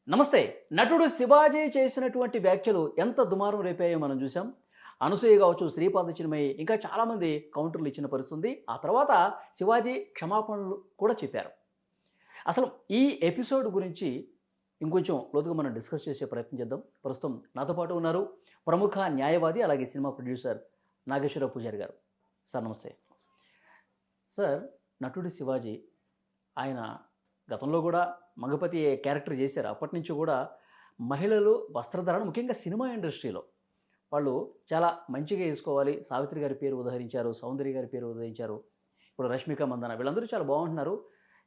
నమస్తే. నటుడు 'శివాజీ' చేసినటువంటి వ్యాఖ్యలు ఎంత దుమారం రేపాయో మనం చూసాం. అనసూయ కావచ్చు, శ్రీపాద చిన్మయి ఇంకా చాలామంది కౌంటర్‌లు ఇచ్చిన పరిస్థితి ఉంది. ఆ తర్వాత 'శివాజీ' క్షమాపణలు కూడా చెప్పారు. అసలు ఈ ఎపిసోడ్ గురించి ఇంకొంచెం లోతుగా మనం డిస్కస్ చేసే ప్రయత్నం చేద్దాం. ప్రస్తుతం నాతో పాటు ఉన్నారు ప్రముఖ న్యాయవాది, అలాగే సినిమా ప్రొడ్యూసర్ నాగేశ్వరరావు పూజారి గారు. సార్ నమస్తే. సార్, నటుడు 'శివాజీ' ఆయన గతంలో కూడా మగపతి క్యారెక్టర్ చేశారు. అప్పటినుంచి కూడా మహిళలు వస్త్రధారణ ముఖ్యంగా సినిమా ఇండస్ట్రీలో వాళ్ళు చాలా మంచిగా ఏసుకోవాలి. సావిత్రి గారి పేరు ఉదహరించారు. సౌందర్య గారి పేరు ఉదహరించారు. ఇప్పుడు రష్మిక మందన వీళ్ళందరూ చాలా బాగుంటున్నారు.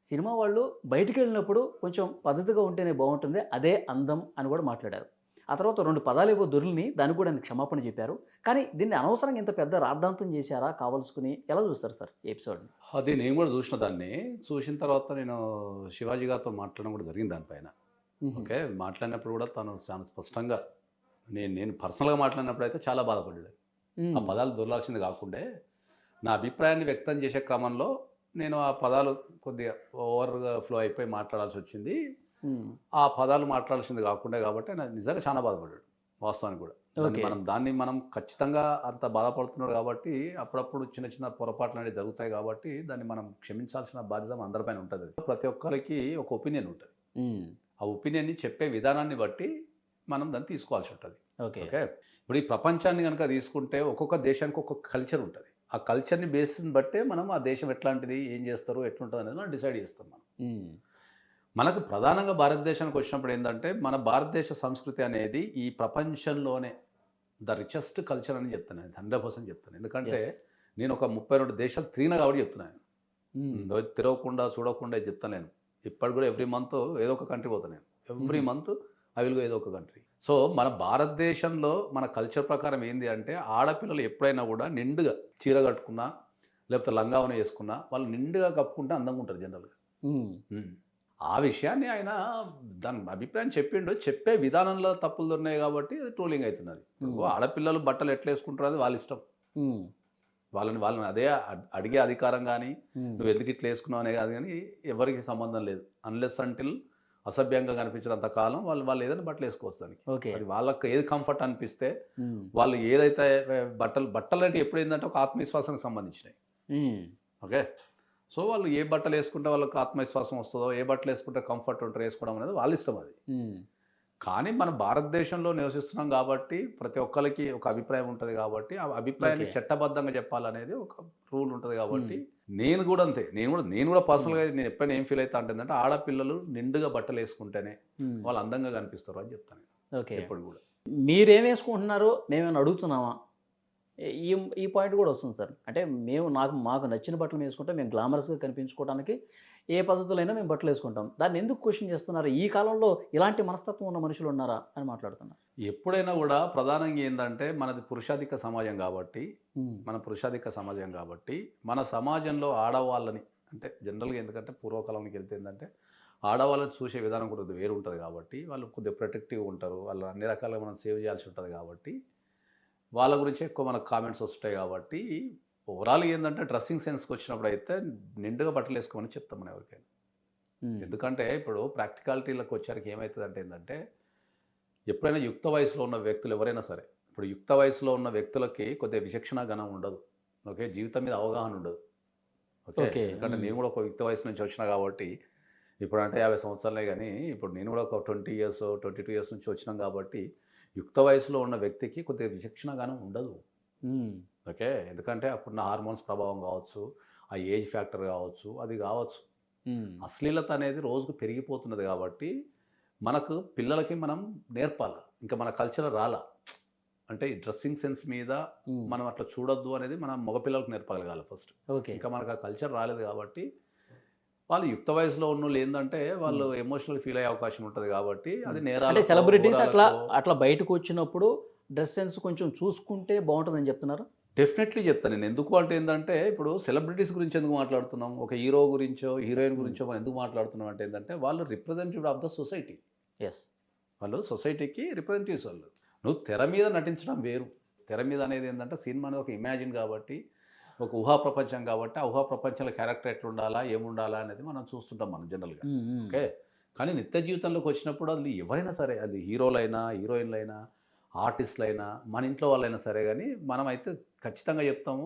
సినిమా వాళ్ళు బయటికెళ్ళినప్పుడు కొంచెం పద్ధతిగా ఉంటేనే బాగుంటుంది. అదే అందం అని కూడా మాట్లాడారు. ఆ తర్వాత 2 పదాలేవో దొర్లిని దానికి కూడా ఆయన క్షమాపణ చెప్పారు. కానీ దీన్ని అనవసరంగా ఇంత పెద్ద రాద్ధాంతం చేశారా కావాల్సుకుని? ఎలా చూస్తారు సార్ ఈ ఎపిసోడ్‌ని? అది నేను కూడా చూసిన దాన్ని. చూసిన తర్వాత నేను శివాజీ గారితో మాట్లాడడం కూడా జరిగింది దానిపైన. హుహు. ఓకే. మాట్లాడినప్పుడు కూడా తను చాలా స్పష్టంగా నేను నేను పర్సనల్‌గా మాట్లాడినప్పుడైతే చాలా బాధపడ్డాడు. ఆ హ్మ్. పదాలు దొరలాల్సింది కాకుండే, నా అభిప్రాయాన్ని వ్యక్తం చేసే క్రమంలో నేను ఆ పదాలు కొద్దిగా ఓవర్‌గా ఫ్లో అయిపోయి మాట్లాడాల్సొచ్చింది. హ్మ్. ఆ పదాలు మాట్లాడాల్సింది కాకుండే కాబట్టి ఆయన నిజంగా చాలా బాధపడ్డాడు. వాస్తవానికి కూడా. ఓకే. దాన్ని మనం ఖచ్చితంగా అంత బాధపడుతున్నాడు కాబట్టి అప్పుడప్పుడు చిన్న చిన్న పొరపాట్లనేవి జరుగుతాయి కాబట్టి దాన్ని మనం క్షమించాల్సిన బాధ్యత అందరిపైన ఉంటది. ప్రతి ఒక్కరికి ఒక ఒపీనియన్ ఉంటది. హ్మ్. ఆ ఒపీనియన్‌ని చెప్పే విధానాన్ని బట్టి మనం దాన్ని తీసుకోవాల్సి ఉంటది. ఓకే. ఓకే. ఇప్పుడు ఈ ప్రపంచాన్ని గనుక తీసుకుంటే ఒక్కొక్క దేశానికి ఒక్కొక్క కల్చర్ ఉంటది. ఆ కల్చర్‌ని బేస్‌ని బట్టే మనం ఆ దేశం ఎట్లాంటిది, ఏం చేస్తారు, ఎట్లుంటదనేది మనం డిసైడ్ చేస్తాం మనం. హ్మ్. మనకు ప్రధానంగా భారతదేశానికి వచ్చినప్పుడు ఏందంటే, మన భారతదేశ సంస్కృతి అనేది ఈ ప్రపంచంలోనే రిచెస్ట్ కల్చర్ అని చెప్తాను నేను. 100% చెప్తాను. ఎందుకంటే యెస్. నేను ఒక 32 దేశాలు తిరిగినా కాబట్టి చెప్తున్నాను. హ్మ్. తిరగకుండా, చూడకుండా చెప్తలేను. ఇప్పటికి కూడా ఎవ్రీ మంత్ ఏదో ఒక కంట్రీ పోతా నేను. ఎవ్రీ హుహు. మంత్ ఐ విల్ గో ఏదో ఒక కంట్రీ. సో, మన భారతదేశంలో మన కల్చర్ ప్రకారం ఏంది అంటే, ఆడపిల్లలు ఎప్పుడైనా కూడా నిండుగా చీర కట్టుకున్నా, లేకపోతే లంగా ఓణి వేసుకున్నా, వాళ్ళు నిండుగా కప్పుకుంటే అందంగా ఉంటారు జనరల్‌గా. హ్మ్. హ్మ్. ఆ విషయాన్ని ఆయన దాని అభిప్రాయం చెప్పిండు. చెప్పే విధానంలో తప్పులున్నాయి కాబట్టి అది ట్రోలింగ్ అయితున్నది. ఇప్పుడు హ్మ్. ఆడపిల్లలు బట్టలు ఎట్లా యేసుకుంటారో అది వాళ్ళ ఇష్టం. హ్మ్. వాళ్ళని అదే అడిగే అధికారం గానీ, హ్మ్. నువ్వెందుకు ఇట్లా యేసుకున్నావు అనే కాదు గానీ, ఎవరికీ సంబంధం లేదు. అన్‌లెస్ అంటిల్ అసభ్యంగా కనిపించినంత కాలం వాళ్ళు ఏదైనా బట్టలు యేసుకోవచ్చు దానికి. ఓకే. అది వాళ్ళకి ఏది కంఫర్ట్ అనిపిస్తే, హ్మ్. వాళ్ళు ఏదైతే బట్టలంటే ఎప్పుడేందంటే ఒక ఆత్మవిశ్వాసానికి సంబంధించినయి. హ్మ్. ఓకే. సో, వాళ్ళు ఏ బట్టలేసుకుంటే వాళ్ళకి ఆత్మవిశ్వాసం వస్తదో, ఏ బట్టలేసుకుంటే కంఫర్ట్ ఉంటారో ఏసుకోవడం అనేది వాళ్ళ ఇష్టం అది. హ్మ్. కానీ మన భారతదేశంలో నివసిస్తున్నాం గాబట్టి, ప్రతి ఒక్కళ్ళకి ఒక అభిప్రాయం ఉంటది గాబట్టి, ఆ అభిప్రాయాన్ని ఓకే. చట్టబద్ధంగా చెప్పాలనేది ఒక రూల్ ఉంటది హ్మ్. గాబట్టి, నేను గూడా అంతే. నేను గూడా హ్మ్. పర్సనల్‌గా నేను ఎప్పుడైనా ఏం ఫీల్ అయితా అంటేందంటే, ఆడపిల్లలు నిండుగా బట్టలేసుకుంటేనే హ్మ్. వాళ్ళు అందంగా కనిపిస్తారు అని చెప్తాను నేను. ఓకే. ఎప్పుడు గూడా. మీరేమేసుకుంటున్నారో మేమేమైనా అడుగుతున్నామా? ఈ ఈ పాయింట్ గూడా వస్తుంది సార్. అంటే మాకు నచ్చిన బట్టలు మేసుకుంటాం. మేము గ్లామరస్‌గా కనిపించుకోవడానికి ఏ పద్ధతిలో మేము బట్టలేసుకుంటాం. దాన్నెందుకు క్వెషన్ చేస్తున్నారు? ఈ కాలంలో ఇలాంటి మనస్తత్వం ఉన్న మనుషులున్నారా అని మాట్లాడుతున్నా. ఎప్పుడైనా గూడా ప్రధానంగా ఏందంటే, మనది పురుషాధిక సమాజం గాబట్టి, హ్మ్. మన సమాజంలో ఆడవాళ్ళని అంటే జనరల్‌గా ఎందుకంటే పూర్వకాలంలోకెళ్తే ఏందంటే, ఆడవాళ్ళని చూసే విధానం కూడా కొద్దిగా వేరుంటది గాబట్టి, వాళ్ళు కొద్దిగా ప్రొటెక్టివ్‌గా ఉంటారు. వాళ్ళు అన్ని రకాలుగా మనం సేవ్ చేయాల్సి ఉంటది గాబట్టి, వాళ్ళ గురించే ఎక్కువ మనకు కామెంట్స్ వస్తుంటాయి గాబట్టి, ఓవరాల్‌గా ఏందంటే డ్రెస్సింగ్ సెన్స్‌కొచ్చినప్పుడైతే నిండుగా బట్టలేసుకోమని చెప్తాం మనం ఎవరికైనా. హ్మ్. ఎందుకంటే ఇప్పుడు ప్రాక్టికాలిటీ‌లకొచ్చేసరికి ఏమైతదంటే ఏందంటే, ఎప్పుడైనా యుక్త వయసులో ఉన్న వ్యక్తులు ఎవరైనా సరే, ఇప్పుడు యుక్త వయసులో ఉన్న వ్యక్తులకి కొద్దిగా విచక్షణ జ్ఞానం ఉండదు. ఓకే. జీవితం మీద అవగాహన ఉండదు. ఓకే. ఓకే. ఎందుకంటే హ్మ్. నేను కూడా ఒక యుక్త వయసు నుంచి వచ్చినా కాబట్టి, ఇప్పుడంటే 50 సంవత్సరాలే గానీ, ఇప్పుడు నేను కూడా ఒక 20 ఇయర్స్, 22 ఇయర్స్ నుంచి వచ్చినాం కాబట్టి, యుక్త వయసులో ఉన్న వ్యక్తికి కొద్దిగా విచక్షణ జ్ఞానం ఉండదు. హ్మ్. ఓకే. ఎందుకంటే అప్పుడున్న హార్మోన్స్ ప్రభావం గావచ్చు, ఆ ఏజ్ ఫ్యాక్టర్ గావచ్చు, అది గావచ్చు. హ్మ్. అశ్లీలత అనేది రోజుకు పెరిగిపోతున్నది గాబట్టి, మనకు పిల్లలకి మనం నేర్పాల. ఇంకా మన కల్చర్ రాలా. అంటే ఈ డ్రెస్సింగ్ సెన్స్ మీద హ్మ్. మనం అట్లా చూడొద్దు అనేది మనం మగ పిల్లలకు నేర్పగలగాలి ఫస్ట్. ఓకే. ఇంకా మనకు ఆ కల్చర్ రాలేదు గాబట్టి, వాళ్ళు యుక్త వయసులో ఉన్నోళ్ళు ఏందంటే, హ్మ్. వాళ్ళు ఎమోషనల్ ఫీల్ అయ్యే అవకాశం ఉంటది గాబట్టి, హ్మ్. అది అంటే నేరాలకో, సెలబ్రిటీస్ అట్లా, ఘోరాలకో అట్లా బయటకొచ్చినప్పుడు డ్రెస్ సెన్స్ కొంచెం చూసుకుంటే బావుంటదని చెప్తున్నారా? డెఫినెట్‌లీ జెప్తా నేను. ఎందుకు అంటే ఏందంటే, ఇప్పుడు సెలబ్రిటీస్ గురించి ఎందుకు మాట్లాడుతున్నాం? ఒక హీరో గురించో, హీరోయిన్ హ్మ్. గురించో మనం ఎందుకు మాట్లాడుతున్నాం అంటే ఏందంటే, వాళ్ళు representative of the society. Yes. వాళ్ళు సొసైటీకి రిప్రజెంటేటివ్స్ వాళ్ళు. నువ్వు తెర మీద నటించడం వేరు. తెర మీద అనేది ఏందంటే, సినిమా అనేది ఒక ఇమాజిన్ గాబట్టి, ఒక ఊహా ప్రపంచం గాబట్టి, ఆ ఊహా ప్రపంచంలో క్యారెక్టర్ ఎట్లుండాలా, ఏముండాలా అనేది మనం చూస్తుంటాం మనం జనరల్‌గా. హ్మ్. హ్మ్. ఓకే. కానీ నిత్య జీవితంలోకి వచ్చినప్పుడు అది ఎవరైనా సరే, అది హీరోలైనా, హీరోయిన్‌లైనా, ఆర్టిస్టులైనా, మన ఇంట్లో వాళ్ళైనా సరే గానీ, మనమైతే ఖచ్చితంగా చెప్తాము.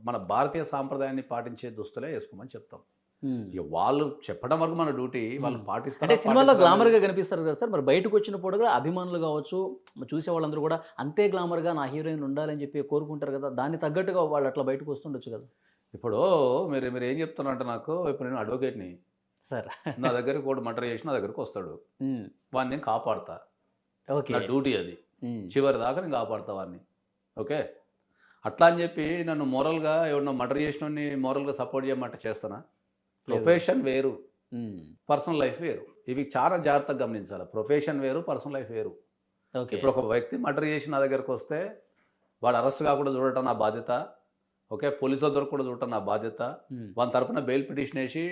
మన భారతీయ సాంప్రదాయాన్ని పాటించే దుస్తులే ఏసుకోమని చెప్తాం. హ్మ్. ఇగ వాళ్ళు చెప్పడం వరకు మన డ్యూటీ. వాళ్ళు హ్మ్. పాటిస్తారా, అంటే సినిమాలో పాటించరా అనేది గ్లామర్‌గా కనిపిస్తారు కదా సార్! మరి బయటకొచ్చినప్పుడు కూడా అభిమానులు గావచ్చు, చూసేవాళ్ళందరూ కూడా అంతే గ్లామర్‌గా నా హీరోయిన్ ఉండాలని చెప్పి కోరుకుంటారు కదా! దానికి తగ్గట్టుగా వాళ్ళు అట్లా బయటకు వస్తుండొచ్చు కదా! ఇప్పుడు మీరేం చెప్తున్నారంటే నాకు, ఇప్పుడు నేను అడ్వొకేట్‌ని. సార్. నా దగ్గరికి ఒకడు మర్డర్ చేసి నా దగ్గరికొస్తాడు. హ్మ్. వాడిని నేను కాపాడతా. ఓకే. నా డ్యూటీ అది. హ్మ్. చివరిదాకా నేను కాపాడతా వాడిని. ఓకే. అట్లా అని చెప్పి నన్ను మోరల్‌గా ఎవడినో మర్డర్ చేసినోడిని మోరల్‌గా సపోర్ట్ చేయమంటే చేస్తానా? లేదు. ప్రొఫెషన్ వేరు. హ్మ్. పర్సనల్ లైఫ్ వేరు. ఇవి చాలా జాగ్రత్తగా గమనించాలి. ప్రొఫెషన్ వేరు, పర్సనల్ లైఫ్ వేరు. ఓకే. ఇప్పుడు ఒక వ్యక్తి మర్డర్ చేసి నా దగ్గరకొస్తే వాడు అరెస్ట్ కాకుండా చూడటం నా బాధ్యత. ఓకే. పోలీసుల దొరకకుండా చూడటం నా బాధ్యత. హ్మ్. వాని తరపున బెయిల్ పిటిషన్ ఏసి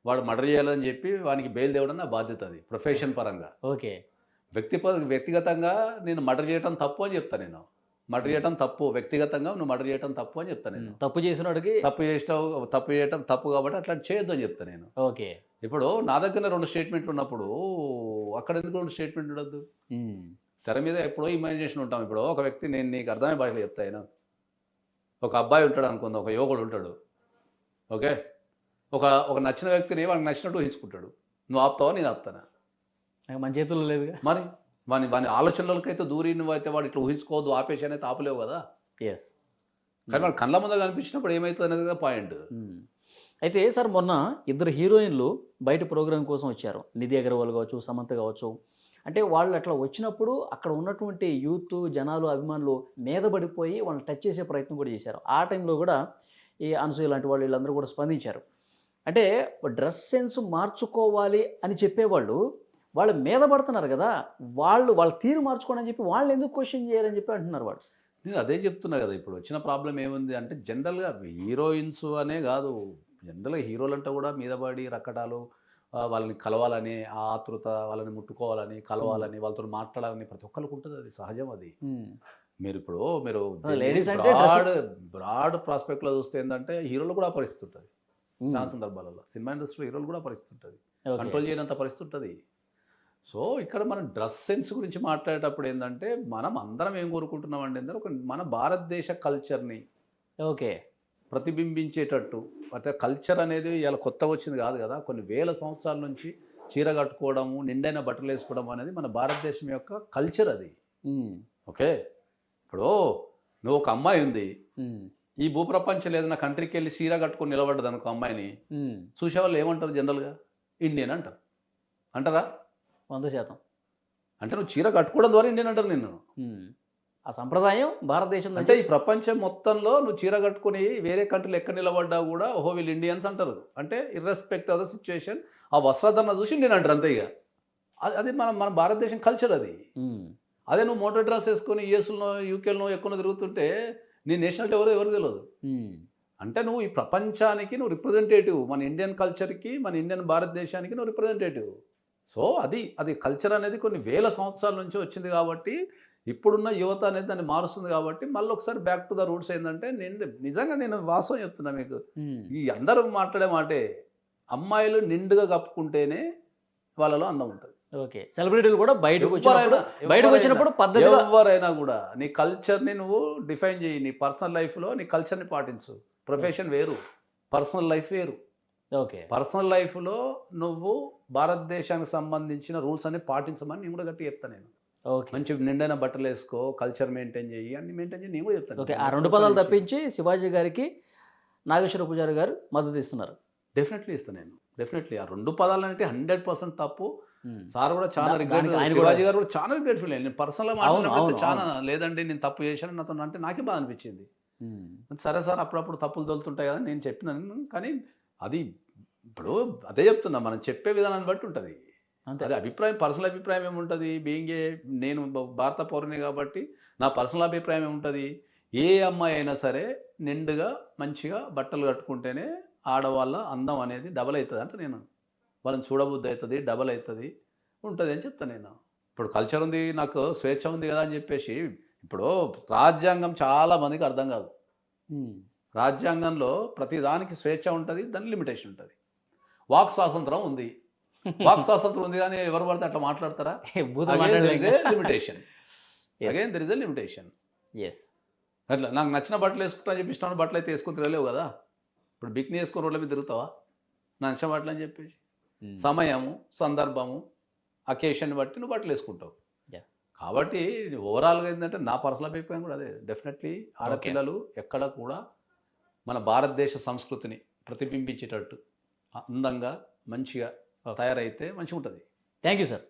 వాడు మర్డర్ చేయాలని చెప్పి వానికి బెయిల్ తేవడం నా బాధ్యత అది. ప్రొఫెషన్ పరంగా. ఓకే. వ్యక్తిగతంగా నేను మర్డర్ చేయటం తప్పు అని చెప్తా నేను. మర్డర్ చేయటం తప్పు. వ్యక్తిగతంగా నువ్వు మర్డర్ చేయటం తప్పు అని చెప్తా నేను. తప్పు చేసినోడికి తప్పు చేసినావు, తప్పు చేయటం తప్పు కాబట్టి అట్లాంటి చేయొద్దు అని చెప్తా నేను. ఓకే. ఇప్పుడు నా దగ్గరనే 2 స్టేట్మెంట్లు ఉన్నప్పుడు అక్కడ ఎందుకు 2 స్టేట్మెంట్లు ఉండొద్దు? హ్మ్. తెర మీద ఎప్పుడో ఇమాజినేషన్ ఉంటాం. ఇప్పుడు ఒక వ్యక్తి, నేను నీకు అర్థమయ్యే భాషలో చెప్తా ఇను. ఒక అబ్బాయి ఉంటాడు అనుకుందాం. ఒక యువకుడు ఉంటాడు. ఓకే. ఒక ఒక నచ్చిన వ్యక్తిని వానికి నచ్చినట్టు ఊహించుకుంటాడు. నువ్వు ఆపుతావా? నేను ఆపుతానా? మన చేతుల్లో లేదుగా. మరి వాని వాని ఆలోచనలకైతే దూరి నువ్వైతే వాడు ఇట్లా ఊహించుకోవద్దు, ఆపేసి అనేది ఆపలేవు కదా! యెస్. కానీ వాడు కళ్ళ ముందర కనిపించినప్పుడు ఏమైతది అనేది పాయింట్. హ్మ్. అయితే సార్ మొన్న ఇద్దరు హీరోయిన్‌లు బయట ప్రోగ్రామ్ కోసం వచ్చారు. నిధి అగర్వాల్ కావచ్చు, సమంత కావచ్చు. అంటే వాళ్ళు అట్లా వచ్చినప్పుడు అక్కడ ఉన్నటువంటి యూత్, జనాలు, అభిమానులు మీద పడిపోయి వాళ్ళని టచ్ చేసే ప్రయత్నం కూడా చేశారు. ఆ టైంలో కూడా ఈ అనసూయ లాంటి వాళ్ళు వీళ్ళందరూ కూడా స్పందించారు. అంటే డ్రెస్ సెన్స్ మార్చుకోవాలి అని చెప్పేవాళ్ళు, వాళ్ళ మీద పడుతున్నారు గదా! వాళ్ళ తీరు మార్చుకోండి అని చెప్పి వాళ్ళని ఎందుకు క్వెషన్ చేయరని చెప్పి అంటున్నారు వాళ్ళు. నేను అదే చెప్తున్నా కదా! ఇప్పుడు వచ్చిన ప్రాబ్లమ్ ఏముంది అంటే, జనరల్‌గా హీరోయిన్స్ అనే కాదు. జనరల్‌గా హీరోలంటే కూడా మీద పడి రక్కటాలు, వాళ్ళని కలవాలని ఆ ఆతృత, వాళ్ళని ముట్టుకోవాలని, హ్మ్. కలవాలని, వాళ్ళతోని మాట్లాడాలని ప్రతి ఒక్కళ్ళకి ఉంటది. అది సహజం అది. హ్మ్. మీరు దీన్ని లేడీస్ అంటే డ్రెస్ బ్రాడ్ ప్రాస్పెక్ట్‌లో చూస్తే ఏందంటే, హీరోలు కూడా ఆ పరిస్థితి ఉంటది. హ్మ్. చాలా సందర్భాలలో. సినిమా ఇండస్ట్రీలో హీరోలు కూడా పరిస్థితి ఉంటది. ఓకే. కంట్రోల్ చేయనంత పరిస్థితి ఉంటది. సో, ఇక్కడ మనం డ్రెస్ సెన్స్ గురించి మాట్లాడేటప్పుడు ఏందంటే, మనం అందరం ఏం కోరుకుంటున్నామంటే ఏందంటే, మన భారతదేశ కల్చర్‌ని ఓకే. ప్రతిబింబించేటట్టు, అంటే కల్చర్ అనేది ఇయాల కొత్తగా వచ్చింది కాదు కదా! కొన్ని వేల సంవత్సరాల నుంచి చీర కట్టుకోవడము, నిండైన బట్టలేసుకోవడం అనేది మన భారతదేశం యొక్క కల్చర్ అది. హ్మ్. ఓకే. ఇప్పుడు నువ్వు ఒక అమ్మాయి ఉంది. హ్మ్. ఈ భూప్రపంచంలో ఏదైనా కంట్రీకెళ్ళి చీర కట్టుకొని నిలబడ్డదనుకో అమ్మాయిని, హ్మ్. చూసేవాళ్ళు ఏమంటారు జనరల్‌గా? ఇండియన్ అంటారు. అంటారా? 100% అంటే నువ్వు చీర కట్టుకోవడం ద్వారా ఇండియన్ అంటారు నిన్ను. హ్మ్. ఆ సంప్రదాయం భారతదేశం అంటే నుంచి ఈ ప్రపంచం మొత్తంలో నువ్వు చీర కట్టుకొని వేరే కంట్రీలో ఎక్కడ నిలబడ్డా గూడా, ఓహో! వీళ్ళు ఇండియన్స్ అంటారు. అంటే ఇర్రెస్పెక్ట్ ఆఫ్ ద సిట్యుయేషన్, ఆ వస్త్రధారణ చూసి ఇండియన్ అంటారు అంతే ఇగ. అది మన మన భారతదేశం కల్చర్ అది. హ్మ్. అదే నువ్వు మోటర్ డ్రెస్ ఏసుకొని యూఎస్‌లోనో, యూకేలోనో ఎక్కడనో తిరుగుతుంటే నీ నేషనాలిటీ ఎవరికీ తెలవదు. హ్మ్. అంటే నువ్వు ఈ ప్రపంచానికి నువ్వు రిప్రజెంటేటివ్. మన ఇండియన్ కల్చర్‌కి, మన ఇండియన్ భారతదేశానికి నువ్వు రిప్రజెంటేటివ్. సో, అది కల్చర్ అనేది కొన్ని వేల సంవత్సరాల నుంచి వచ్చింది కాబట్టి, ఇప్పుడున్న యువత అనేది దాన్ని మారుస్తుంది కాబట్టి, మళ్ళొకసారి బ్యాక్ టు ద రూట్స్ ఏందంటే, నిజంగా నేను వాస్తవం చెప్తున్నా మీకు. హ్మ్. ఈ అందరూ మాట్లాడే మాటే, అమ్మాయిలు నిండుగా కప్పుకుంటేనే వాళ్ళలో అందం ఉంటది. ఓకే. సెలబ్రిటీలు కూడా ఎవ్వరైనా, బయటకొచ్చినప్పుడు పద్ధతిగా ఎవ్వరైనా గూడా నీ కల్చర్‌ని నువ్వు డిఫైన్ చెయ్యి. నీ పర్సనల్ లైఫ్‌లో నీ కల్చర్‌ని పాటించు. ప్రొఫెషన్ వేరు. పర్సనల్ లైఫ్ వేరు. ఓకే. పర్సనల్ లైఫ్‌లో నువ్వు భారతదేశానికి సంబంధించిన రూల్స్ అన్ని పాటించమని నేను కూడా గట్టిగా చెప్తా నేను. ఓకే. మంచి నిండైన బట్టలేసుకో, కల్చర్ మెయింటైన్ చెయ్యి, అన్ని మెయింటైన్ చెయ్యి నేను కూడా చెప్తాను. ఓకే. ఆ 2 పదాలు తప్పించి శివాజీ గారికి నాగేశ్వర పూజారి గారు మద్దతు ఇస్తున్నారు. డెఫినెట్‌లీ ఇస్తా నేను. డెఫినెట్‌లీ. ఆ 2 పదాలంటే 100% తప్పు. హ్మ్. సార్ కూడా చాలా రిగ్రెట్, దానికి ఆయన కూడా శివాజీ గారు కూడా చాలా రిగ్రెట్ ఫీల్ అయ్యారు. నేను పర్సనల్‌గా అవును. మాట్లాడినప్పుడు అవును. చాలా, అవును. లేదండి నేను తప్పు చేశాను నాతోని అంటే నాకే బాధ అనిపించింది. హ్మ్. సరే సార్, అప్పుడప్పుడు తప్పులు దొలుతుంటాయి కదా! నేను చెప్పినాను. కానీ అది ఇప్పుడు అదే చెప్తున్నా, మనం చెప్పే విధానాన్ని బట్టి ఉంటది. అంతే. అది అభిప్రాయం, పర్సనల్ అభిప్రాయం ఏముంటది? నేను భారత పౌరుని కాబట్టి నా పర్సనల్ అభిప్రాయం ఏముంటది? ఏ అమ్మాయి అయినా సరే నిండుగా, మంచిగా బట్టలు కట్టుకుంటేనే ఆడవాళ్ళ అందం అనేది డబల్ అయితది అంట నేను. వాళ్ళని చూడబుద్ధి అయితది, డబల్ అయితది, ఉంటది అని చెప్తా నేను. ఇప్పుడు కల్చర్ ఉంది, నాకు స్వేచ్ఛ ఉంది కదా అని చెప్పేసి, ఇప్పుడు రాజ్యాంగం చాలా మందికి అర్థం కాదు. హ్మ్. రాజ్యాంగంలో ప్రతి దానికి స్వేచ్ఛ ఉంటది. దానికి లిమిటేషన్ ఉంటది. వాక్ స్వాతంత్రం ఉంది. వాక్ స్వాతంత్రం ఉంది కానీ ఎవరు పడితే అట్లా మాట్లాడతారా? బూతులు అగైన్ దెర్ ఇస్ ఏ మాట్లాడలేక. Limitation. Again there is a limitation. Yes. అట్లా నాకు నచ్చిన బట్టలు వేసుకుంటా అని చెప్పి ఇష్టమైన బట్టలు అయితే వేసుకుని తిరగలేవు కదా. ఇప్పుడు బిక్ని వేసుకుని రోడ్ల మీద తిరుగుతావా నా నచ్చిన బట్టలు అని చెప్పేసి? సమయము, సందర్భము, అకేషన్ బట్టి నువ్వు బట్టలు వేసుకుంటావు. Yeah. కాబట్టి ఓవరాల్గా ఏంటంటే నా పర్సనల్ అభిప్రాయం కూడా అదే. డెఫినెట్లీ ఆడపిల్లలు ఎక్కడ కూడా మన భారతదేశ సంస్కృతిని ప్రతిబింబించేటట్టు అందంగా మంచిగా తయారైతే మంచిగా ఉంటుంది. Thank you sir.